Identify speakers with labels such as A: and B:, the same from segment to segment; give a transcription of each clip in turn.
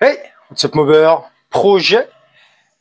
A: Hey, what's up mover, projet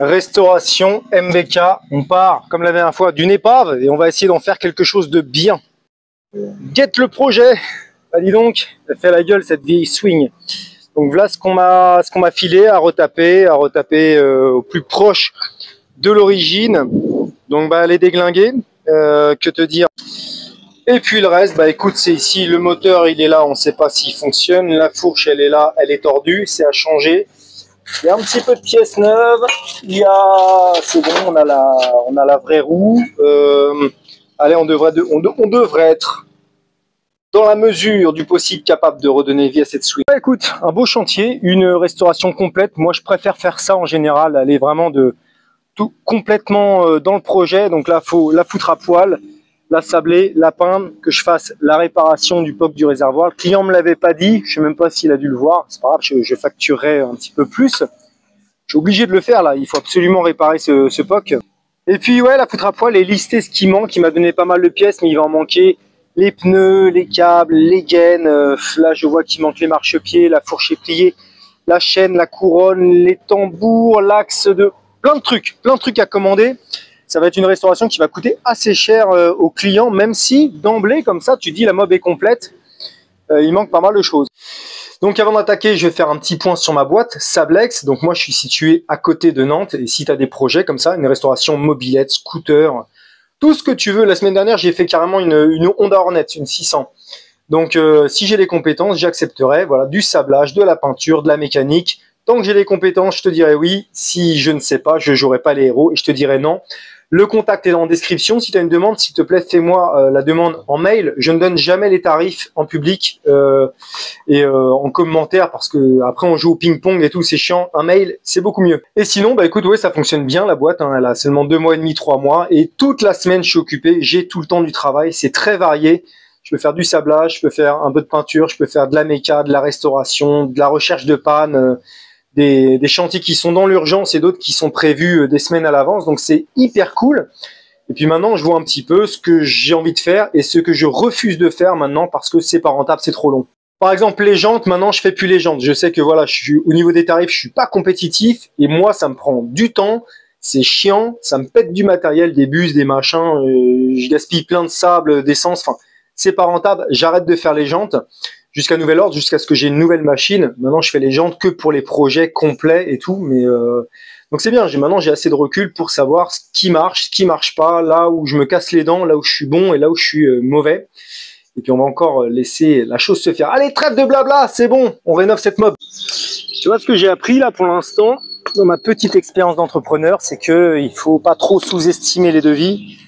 A: restauration MBK. On part comme la dernière fois d'une épave et on va essayer d'en faire quelque chose de bien. Get le projet. Bah dis donc, elle fait la gueule cette vieille swing. Donc voilà ce qu'on m'a filé à retaper au plus proche de l'origine. Donc bah elle est déglinguée, que te dire. Et puis le reste, bah écoute, c'est ici, le moteur il est là, on ne sait pas s'il fonctionne, la fourche elle est là, elle est tordue, c'est à changer. Il y a un petit peu de pièces neuves, c'est bon, on a la vraie roue. Allez, on devrait être dans la mesure du possible capable de redonner vie à cette swing. Bah, écoute, un beau chantier, une restauration complète. Moi je préfère faire ça en général, aller vraiment tout complètement dans le projet. Donc là, faut la foutre à poil, la sabler, la peindre, que je fasse la réparation du POC du réservoir. Le client me l'avait pas dit, je sais même pas s'il a dû le voir, c'est pas grave, je facturerai un petit peu plus. Je suis obligé de le faire là, il faut absolument réparer ce POC. Et puis ouais, la foutre à poil et lister ce qui manque. Il m'a donné pas mal de pièces, mais il va en manquer les pneus, les câbles, les gaines. Là, je vois qu'il manque les marchepieds, la fourche est pliée, la chaîne, la couronne, les tambours, l'axe de... plein de trucs à commander. Ça va être une restauration qui va coûter assez cher aux clients, même si d'emblée, comme ça, tu dis la mob est complète. Il manque pas mal de choses. Donc avant d'attaquer, je vais faire un petit point sur ma boîte, Sablex. Donc moi, je suis situé à côté de Nantes. Et si tu as des projets comme ça, une restauration mobilette, scooter, tout ce que tu veux. La semaine dernière, j'ai fait carrément une Honda Hornet, une 600. Donc si j'ai les compétences, j'accepterai. Voilà, du sablage, de la peinture, de la mécanique. Tant que j'ai les compétences, je te dirai oui. Si je ne sais pas, je jouerai pas les héros et je te dirai non. Le contact est dans la description. Si tu as une demande, s'il te plaît, fais-moi la demande en mail. Je ne donne jamais les tarifs en public et en commentaire parce que après on joue au ping-pong et tout, c'est chiant. Un mail, c'est beaucoup mieux. Et sinon, bah écoute, ouais, ça fonctionne bien la boîte. Hein, elle a seulement 2 mois et demi, 3 mois et toute la semaine je suis occupé. J'ai tout le temps du travail. C'est très varié. Je peux faire du sablage, je peux faire un peu de peinture, je peux faire de la méca, de la restauration, de la recherche de panne. Des chantiers qui sont dans l'urgence et d'autres qui sont prévus des semaines à l'avance. Donc c'est hyper cool. Et puis maintenant, je vois un petit peu ce que j'ai envie de faire et ce que je refuse de faire maintenant parce que c'est pas rentable, c'est trop long. Par exemple, les jantes, maintenant, je fais plus les jantes. Je sais que voilà, au niveau des tarifs, je suis pas compétitif et moi, ça me prend du temps. C'est chiant, ça me pète du matériel, des bus, des machins. Je gaspille plein de sable, d'essence. Enfin, c'est pas rentable. J'arrête de faire les jantes. Jusqu'à nouvel ordre, jusqu'à ce que j'ai une nouvelle machine. Maintenant, je fais les jantes que pour les projets complets et tout. Mais donc c'est bien. Maintenant, j'ai assez de recul pour savoir ce qui marche pas, là où je me casse les dents, là où je suis bon et là où je suis mauvais. Et puis on va encore laisser la chose se faire. Allez, trêve de blabla, c'est bon. On rénove cette mob. Tu vois ce que j'ai appris là pour l'instant dans ma petite expérience d'entrepreneur, c'est que il faut pas trop sous-estimer les devis,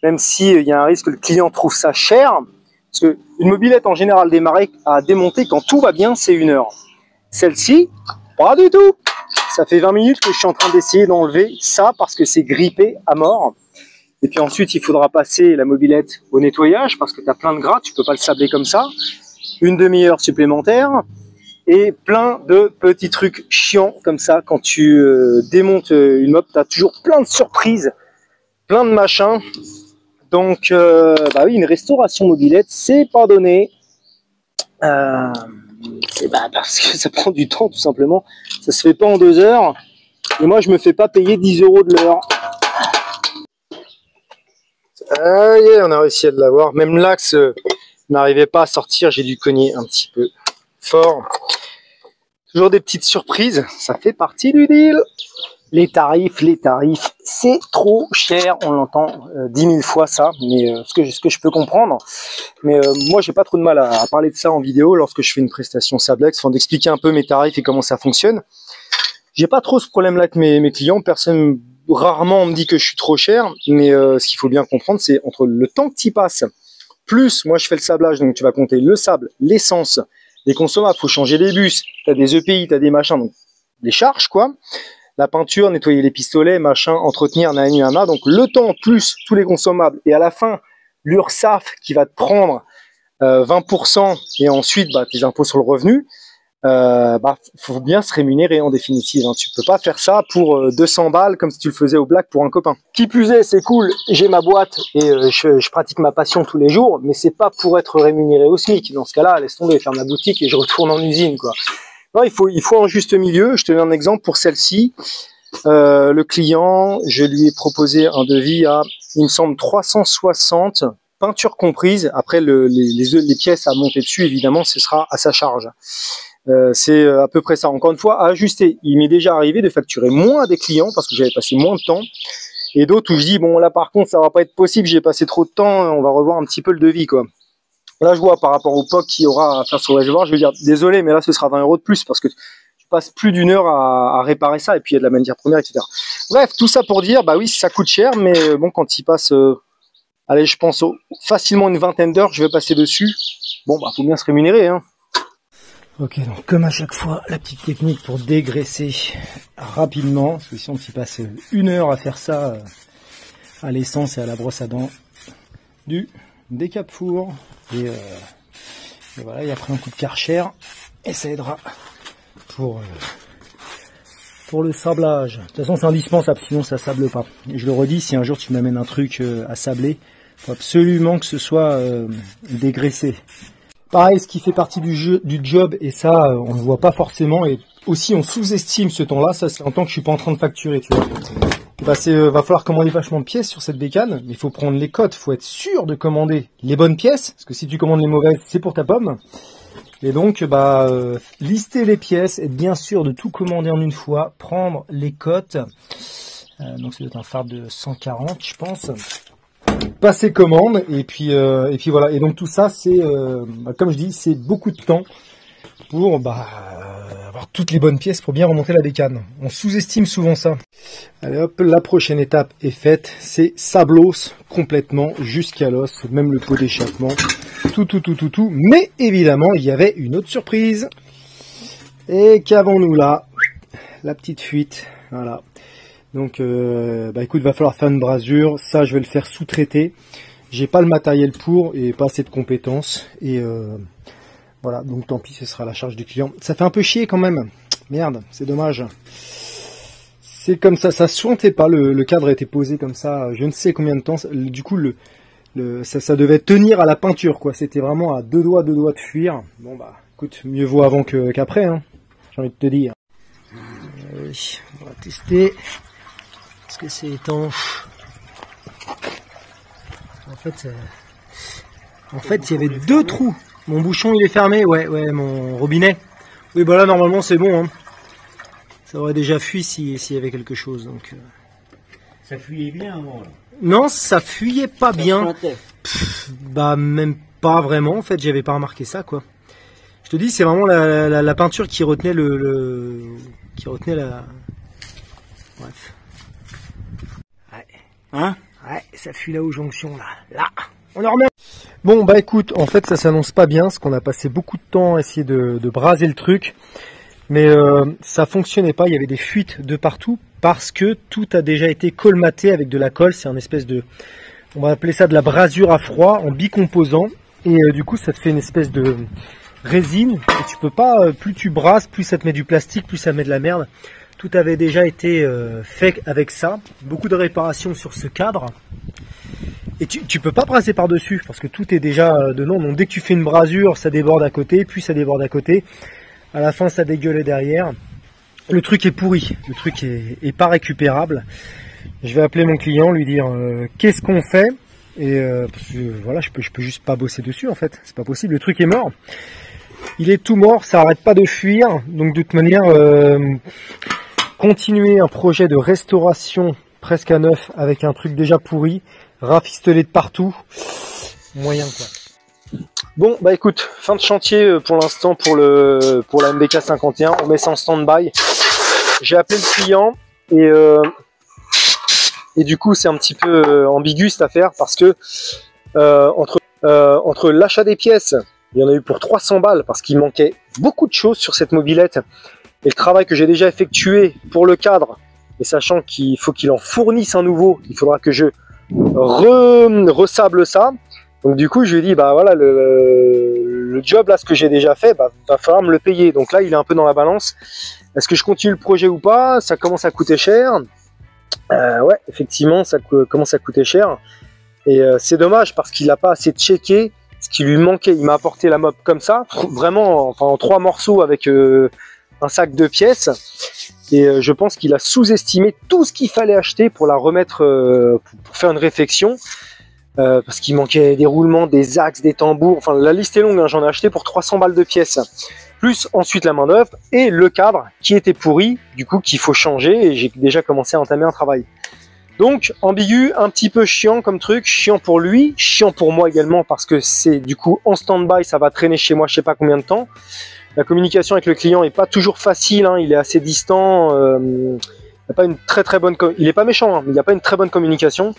A: même si il y a un risque que le client trouve ça cher. Parce qu'une mobilette en général démarrée à démonter quand tout va bien, c'est 1 heure. Celle-ci, pas du tout. Ça fait 20 minutes que je suis en train d'essayer d'enlever ça parce que c'est grippé à mort. Et puis ensuite, il faudra passer la mobilette au nettoyage parce que tu as plein de gras, tu peux pas le sabler comme ça. Une demi-heure supplémentaire et plein de petits trucs chiants comme ça. Quand tu démontes une mob, tu as toujours plein de surprises, plein de machins. Donc, bah oui, une restauration mobilette, c'est pas donné. Parce que ça prend du temps, tout simplement. Ça se fait pas en 2 heures. Et moi, je me fais pas payer 10 € de l'heure. Ah, yeah, on a réussi à l'avoir. Même l'axe n'arrivait pas à sortir. J'ai dû cogner un petit peu fort. Toujours des petites surprises. Ça fait partie du deal. Les tarifs, c'est trop cher, on l'entend 10 000 fois ça, mais ce que je peux comprendre. Mais moi, j'ai pas trop de mal à parler de ça en vidéo lorsque je fais une prestation Sablex, enfin d'expliquer un peu mes tarifs et comment ça fonctionne. J'ai pas trop ce problème-là avec mes clients. Personne, rarement, on me dit que je suis trop cher, mais ce qu'il faut bien comprendre, c'est entre le temps que tu y passes, plus moi je fais le sablage, donc tu vas compter le sable, l'essence, les consommables, faut changer les bus, tu as des EPI, tu as des machins, donc les charges quoi. La peinture, nettoyer les pistolets, machin, entretenir, nanana. Donc le temps plus tous les consommables. Et à la fin, l'URSSAF qui va te prendre 20% et ensuite tes impôts sur le revenu, faut bien se rémunérer en définitive. Hein. Tu peux pas faire ça pour 200 balles comme si tu le faisais au black pour un copain. Qui plus est, c'est cool, j'ai ma boîte et je pratique ma passion tous les jours, mais c'est pas pour être rémunéré au SMIC. Dans ce cas-là, laisse tomber, faire ma boutique et je retourne en usine, quoi. Non, il faut un juste milieu. Je te donne un exemple pour celle-ci. Le client, je lui ai proposé un devis à, il me semble, 360, peinture comprise. Après, les pièces à monter dessus, évidemment, ce sera à sa charge. C'est à peu près ça. Encore une fois, à ajuster. Il m'est déjà arrivé de facturer moins à des clients parce que j'avais passé moins de temps. Et d'autres où je dis, bon, là, par contre, ça va pas être possible, j'ai passé trop de temps, on va revoir un petit peu le devis, quoi. Là, je vois par rapport au POC qu'il y aura à faire sur le réservoir, je vais dire, désolé, mais là, ce sera 20 € de plus parce que tu passes plus d'une heure à réparer ça et puis il y a de la matière première, etc. Bref, tout ça pour dire, bah oui, ça coûte cher, mais bon, quand il passe, allez, je pense facilement une vingtaine d'heures, je vais passer dessus. Bon, bah, faut bien se rémunérer, hein. Ok, donc comme à chaque fois, la petite technique pour dégraisser rapidement, parce que si on s'y passe une heure à faire ça à l'essence et à la brosse à dents, du décape-four, et voilà, il a pris un coup de Karcher, et ça aidera pour le sablage. De toute façon, c'est indispensable, sinon ça sable pas. Et je le redis, si un jour tu m'amènes un truc à sabler, il faut absolument que ce soit dégraissé. Pareil, ce qui fait partie du job, et ça, on ne le voit pas forcément, et aussi on sous-estime ce temps-là, ça c'est un temps que je suis pas en train de facturer, tu vois. Bah, va falloir commander vachement de pièces sur cette bécane, mais il faut prendre les cotes, il faut être sûr de commander les bonnes pièces, parce que si tu commandes les mauvaises, c'est pour ta pomme. Et donc, bah, lister les pièces, être bien sûr de tout commander en une fois, prendre les cotes, donc c'est un phare de 140, je pense. Passer commande et puis voilà, et donc tout ça c'est comme je dis, c'est beaucoup de temps pour avoir toutes les bonnes pièces pour bien remonter la bécane. On sous-estime souvent ça. Allez hop, la prochaine étape est faite, c'est sablos complètement jusqu'à l'os, même le pot d'échappement, tout, mais évidemment il y avait une autre surprise. Et qu'avons-nous là? La petite fuite, voilà. Donc, bah écoute, va falloir faire une brasure. Ça, je vais le faire sous-traiter. J'ai pas le matériel pour et pas assez de compétences. Et voilà, donc tant pis, ce sera à la charge du client. Ça fait un peu chier quand même. Merde, c'est dommage. C'est comme ça, ça suintait pas. Le cadre a été posé comme ça, je ne sais combien de temps. Du coup, ça devait tenir à la peinture, quoi. C'était vraiment à deux doigts de fuir. Bon bah, écoute, mieux vaut avant qu'après, hein. J'ai envie de te dire. On va tester. Est-ce que c'est étanche? En fait, il y avait deux trous. Mon bouchon, il est fermé. Ouais, mon robinet. Oui, bah là, normalement, c'est bon. Hein. Ça aurait déjà fui s'il y avait quelque chose. Donc,
B: ça fuyait bien avant, là.
A: Non, ça fuyait pas bien. Bah, même pas vraiment. En fait, j'avais pas remarqué ça, quoi. Je te dis, c'est vraiment la peinture qui retenait qui retenait la... Bref.
B: Hein?
A: Ouais, ça fuit là aux jonctions, là. On en remet. Bon, bah écoute, en fait, ça s'annonce pas bien, parce qu'on a passé beaucoup de temps à essayer de braser le truc. Mais ça fonctionnait pas, il y avait des fuites de partout, parce que tout a déjà été colmaté avec de la colle. C'est un espèce de... On va appeler ça de la brasure à froid, en bicomposant. Et du coup, ça te fait une espèce de résine. Et tu peux pas, plus tu brasses, plus ça te met du plastique, plus ça met de la merde. Tout avait déjà été fait avec ça. Beaucoup de réparations sur ce cadre. Et tu peux pas brasser par-dessus parce que tout est déjà dedans. Donc dès que tu fais une brasure, ça déborde à côté, puis ça déborde à côté. À la fin, ça dégueule derrière. Le truc est pourri. Le truc est pas récupérable. Je vais appeler mon client, lui dire qu'est-ce qu'on fait. Et parce que voilà, je peux juste pas bosser dessus en fait. C'est pas possible. Le truc est mort. Il est tout mort. Ça arrête pas de fuir. Donc de toute manière... continuer un projet de restauration presque à neuf avec un truc déjà pourri, rafistolé de partout, moyen quoi. Bon bah écoute, fin de chantier pour l'instant pour la MBK 51, on met ça en stand-by. J'ai appelé le client et du coup c'est un petit peu ambigu cette affaire parce que entre l'achat des pièces, il y en a eu pour 300 balles parce qu'il manquait beaucoup de choses sur cette mobilette. Et le travail que j'ai déjà effectué pour le cadre, et sachant qu'il faut qu'il en fournisse un nouveau, il faudra que je resable ça. Donc du coup, je lui ai dit, bah voilà, le job là, ce que j'ai déjà fait, bah, va falloir me le payer. Donc là, il est un peu dans la balance. Est-ce que je continue le projet ou pas? Ça commence à coûter cher. Ouais, effectivement, ça commence à coûter cher. Et c'est dommage parce qu'il n'a pas assez checké ce qui lui manquait. Il m'a apporté la mop comme ça, vraiment, enfin en 3 morceaux avec un sac de pièces. Et je pense qu'il a sous-estimé tout ce qu'il fallait acheter pour la remettre, pour faire une réfection. Parce qu'il manquait des roulements, des axes, des tambours. Enfin, la liste est longue, hein, j'en ai acheté pour 300 balles de pièces. Plus ensuite la main d'œuvre et le cadre qui était pourri, du coup qu'il faut changer. Et j'ai déjà commencé à entamer un travail. Donc, ambigu, un petit peu chiant comme truc. Chiant pour lui, chiant pour moi également. Parce que c'est du coup en stand-by, ça va traîner chez moi je sais pas combien de temps. La communication avec le client est pas toujours facile, hein, il est assez distant, il n'a pas une très bonne, il est pas méchant, hein, mais il n'y a pas une très bonne communication.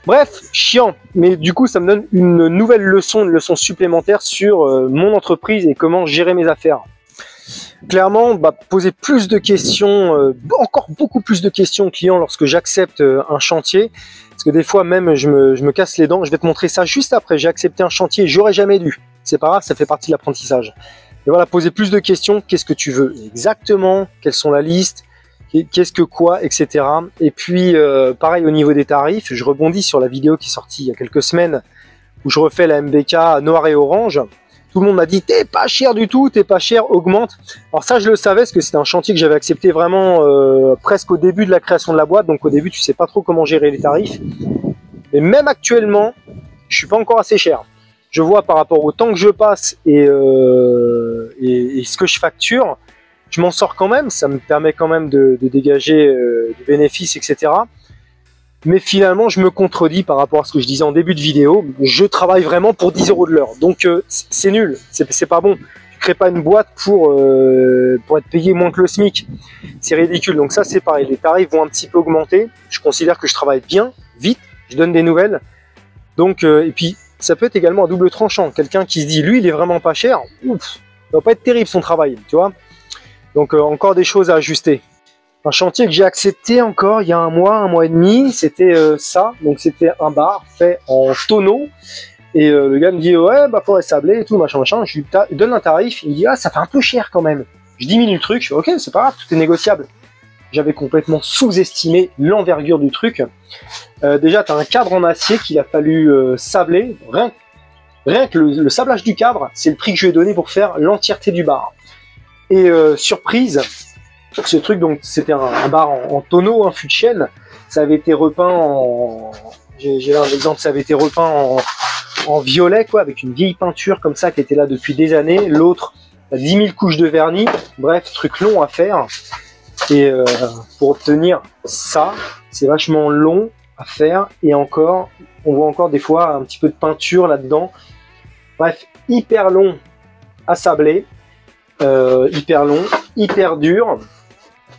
A: Bref, chiant, mais du coup ça me donne une nouvelle leçon, une leçon supplémentaire sur mon entreprise et comment gérer mes affaires. Clairement, poser plus de questions, encore beaucoup plus de questions aux clients lorsque j'accepte un chantier, parce que des fois même je me casse les dents. Je vais te montrer ça juste après. J'ai accepté un chantier, j'aurais jamais dû. C'est pas grave, ça fait partie de l'apprentissage. Et voilà, poser plus de questions. Qu'est-ce que tu veux exactement? Quelles sont la liste? Qu'est-ce que quoi, etc. Et puis, pareil au niveau des tarifs, je rebondis sur la vidéo qui est sortie il y a quelques semaines où je refais la MBK noir et orange. Tout le monde m'a dit, t'es pas cher du tout, t'es pas cher, augmente. Alors ça, je le savais, parce que c'était un chantier que j'avais accepté vraiment presque au début de la création de la boîte. Donc au début, tu sais pas trop comment gérer les tarifs. Mais même actuellement, je suis pas encore assez cher. Je vois par rapport au temps que je passe et ce que je facture, je m'en sors quand même. Ça me permet quand même de dégager du bénéfice, etc. Mais finalement, je me contredis par rapport à ce que je disais en début de vidéo. Je travaille vraiment pour 10 € de l'heure. Donc, c'est nul. C'est pas bon. Tu crées pas une boîte pour être payé moins que le SMIC. C'est ridicule. Donc ça, c'est pareil. Les tarifs vont un petit peu augmenter. Je considère que je travaille bien, vite. Je donne des nouvelles. Donc, et puis, ça peut être également à double tranchant. Quelqu'un qui se dit, lui, il est vraiment pas cher. Ouf, ça va pas être terrible son travail, tu vois. Donc, encore des choses à ajuster. Un chantier que j'ai accepté encore il y a un mois et demi, c'était ça. Donc c'était un bar fait en tonneau. Et le gars me dit ouais, faudrait sabler et tout, machin. Je lui donne un tarif, il me dit ah, ça fait un peu cher quand même. Je diminue le truc, je fais ok, c'est pas grave, tout est négociable. J'avais complètement sous-estimé l'envergure du truc. Déjà, tu as un cadre en acier qu'il a fallu sabler. Rien que le sablage du cadre, c'est le prix que je lui ai donné pour faire l'entièreté du bar. Et surprise, ce truc, donc c'était un bar en tonneau, un fût de chêne. Ça avait été repeint en... J'ai là un exemple, ça avait été repeint en violet, quoi, avec une vieille peinture comme ça qui était là depuis des années. L'autre, 10 000 couches de vernis. Bref, truc long à faire. Et pour obtenir ça, c'est vachement long à faire. Et encore, on voit encore des fois un petit peu de peinture là-dedans. Bref, hyper long à sabler. Hyper long, hyper dur.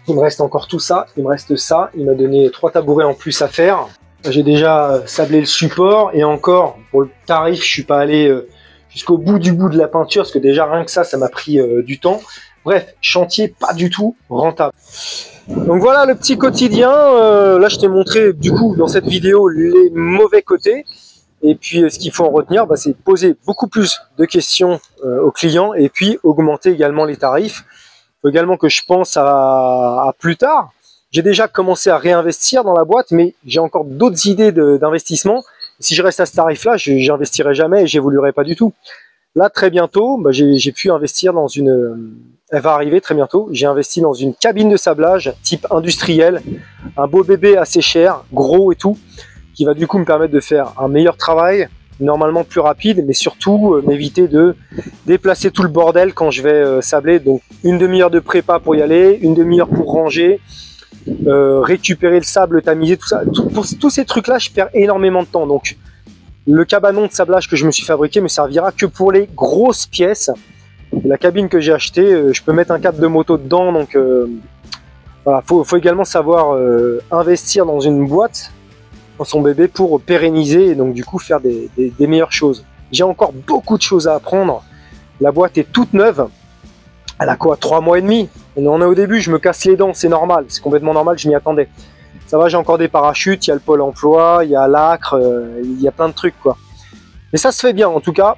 A: Il me reste encore tout ça, il me reste ça. Il m'a donné 3 tabourets en plus à faire. J'ai déjà sablé le support et encore, pour le tarif, je suis pas allé jusqu'au bout de la peinture parce que déjà rien que ça m'a pris du temps. Bref, chantier pas du tout rentable. Donc voilà le petit quotidien. Là, je t'ai montré du coup dans cette vidéo les mauvais côtés. Et puis ce qu'il faut en retenir, c'est poser beaucoup plus de questions aux clients et puis augmenter également les tarifs. Il faut également que je pense à plus tard. J'ai déjà commencé à réinvestir dans la boîte, mais j'ai encore d'autres idées d'investissement. Si je reste à ce tarif-là, j'investirai jamais et j'évoluerai pas du tout. Là, très bientôt, j'ai pu investir dans une... Elle va arriver très bientôt. J'ai investi dans une cabine de sablage type industriel, un beau bébé assez cher, gros et tout, qui va du coup me permettre de faire un meilleur travail, normalement plus rapide, mais surtout m'éviter de déplacer tout le bordel quand je vais sabler. Donc une demi-heure de prépa pour y aller, une demi-heure pour ranger, récupérer le sable, tamiser, tout ça. Pour tous ces trucs-là, je perds énormément de temps. Donc le cabanon de sablage que je me suis fabriqué me servira que pour les grosses pièces. Et la cabine que j'ai achetée, je peux mettre un cadre de moto dedans. Donc voilà, faut également savoir investir dans une boîte, dans son bébé, pour pérenniser et donc du coup faire des meilleures choses. J'ai encore beaucoup de choses à apprendre. La boîte est toute neuve. Elle a quoi, 3 mois et demi. On en est au début, je me casse les dents, c'est normal, c'est complètement normal, je m'y attendais. Ça va, j'ai encore des parachutes, il y a le pôle emploi, il y a l'ACRE, il y a plein de trucs quoi. Mais ça se fait bien en tout cas.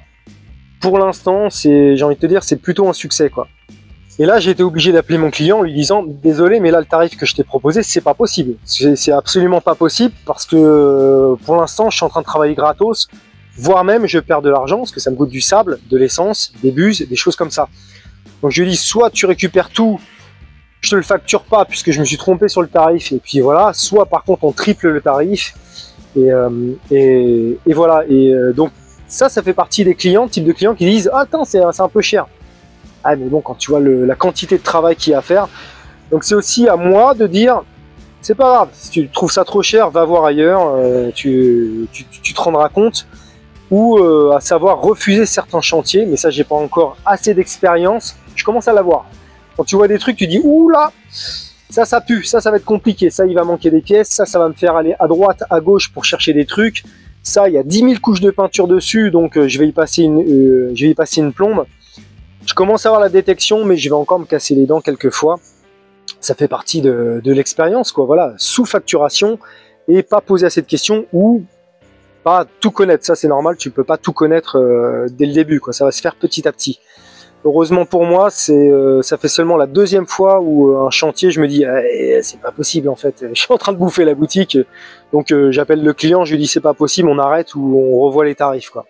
A: Pour l'instant, j'ai envie de te dire, c'est plutôt un succès quoi. Et là, j'ai été obligé d'appeler mon client en lui disant « Désolé, mais là, le tarif que je t'ai proposé, c'est pas possible. C'est absolument pas possible parce que pour l'instant, je suis en train de travailler gratos, voire même je perds de l'argent parce que ça me coûte du sable, de l'essence, des buses, des choses comme ça. » Donc je lui dis « Soit tu récupères tout je te le facture pas puisque je me suis trompé sur le tarif et puis voilà, soit par contre on triple le tarif et voilà. Donc ça fait partie des clients, type de clients qui disent ah, attends, c'est un peu cher. Ah mais bon, quand tu vois la quantité de travail qu'il y a à faire, donc c'est aussi à moi de dire c'est pas grave, si tu trouves ça trop cher, va voir ailleurs, tu te rendras compte, ou à savoir refuser certains chantiers, mais ça j'ai pas encore assez d'expérience, je commence à l'avoir. Quand tu vois des trucs, tu dis ouh là, ça pue, ça va être compliqué, ça il va manquer des pièces, ça va me faire aller à droite, à gauche pour chercher des trucs, ça il y a 10 000 couches de peinture dessus, donc je vais y passer une plombe. Je commence à avoir la détection, mais je vais encore me casser les dents quelques fois. Ça fait partie de l'expérience, quoi. Voilà, sous-facturation et pas poser assez de questions ou pas tout connaître. Ça c'est normal, tu peux pas tout connaître dès le début, quoi. Ça va se faire petit à petit. Heureusement pour moi, ça fait seulement la deuxième fois où un chantier, je me dis c'est pas possible en fait, je suis en train de bouffer la boutique, donc j'appelle le client, je lui dis c'est pas possible, on arrête ou on revoit les tarifs, quoi.